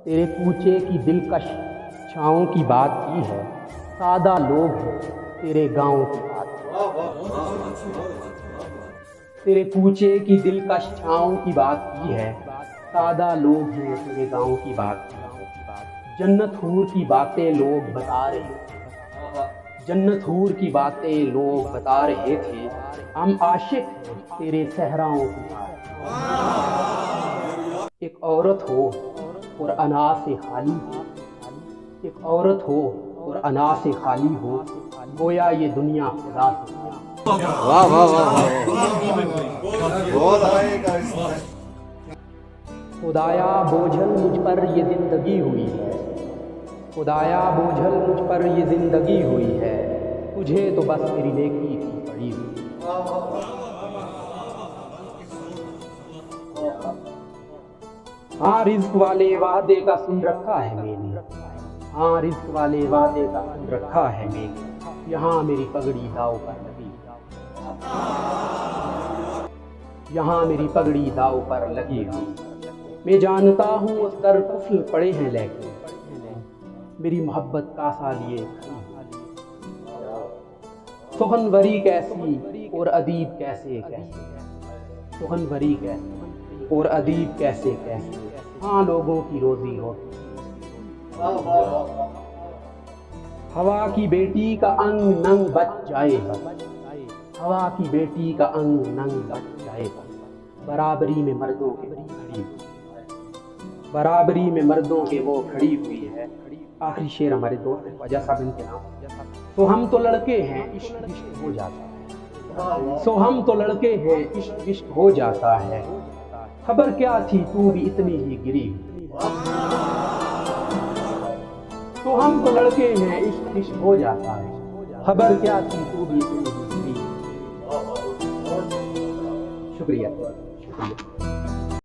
تیرے کوچے کی دلکش چھاؤں کی بات کی ہے، سادہ لوگ ہیں تیرے گاؤں کی بات کی۔ تیرے کوچے کی دلکش چھاؤں کی بات کی ہے، سادہ لوگ ہیں تیرے گاؤں کی بات کی۔ جنت حور کی باتیں لوگ بتا رہے تھے، جنت حور کی باتیں لوگ بتا رہے تھے، ہم عاشق ہیں تیرے صحراؤں کی بات کی۔ ایک عورت ہو اور انا سے خالی ہو، ایک عورت ہو اور انا سے خالی ہو، گویا یہ دنیا خدا سے خالی۔ واہ واہ واہ واہ، خدایا بوجھل مجھ پر یہ زندگی ہوئی ہے، خدایا بوجھل مجھ پر یہ زندگی ہوئی ہے، تجھے تو بس میری نیکی کی پڑی ہوئی۔ ہاں رزق والے وعدے کا سن رکھا ہے میں نے، ہاں رزق والے وعدے کا سن رکھا ہے میں نے، یہاں میری پگڑی داؤ پر لگی، یہاں میری پگڑی داؤ پر لگی ہوئی۔ میں جانتا ہوں اس در قفل پڑے ہیں لیکن میری محبت کاسا لیے سخنوری کیسی اور ادیب کیسے کیسے، سخنوری کیسی اور ادیب کیسے کیسے، ہاں لوگوں کی روزی روٹی۔ ہوا کی بیٹی کا انگ ننگ بچ جائے گا، ہوا کی بیٹی کا انگ ننگ بچ جائے گا، برابری میں مردوں کے وہ کھڑی ہوئی، برابری میں مردوں کے وہ کھڑی ہوئی ہے۔ آخری شعر ہمارے دوست خواجہ صاحب ان کے نام۔ سو ہم تو لڑکے ہیں عشق عشق ہو جاتا ہے، سو ہم تو لڑکے ہیں عشق عشق ہو جاتا ہے، خبر کیا تھی تو بھی اتنی ہی گری ہوئی۔ تو ہم تو لڑکے ہیں عشق عشق ہو جاتا ہے، خبر کیا تھی تو بھی اتنی ہی گری ہوئی۔ شکریہ شکریہ۔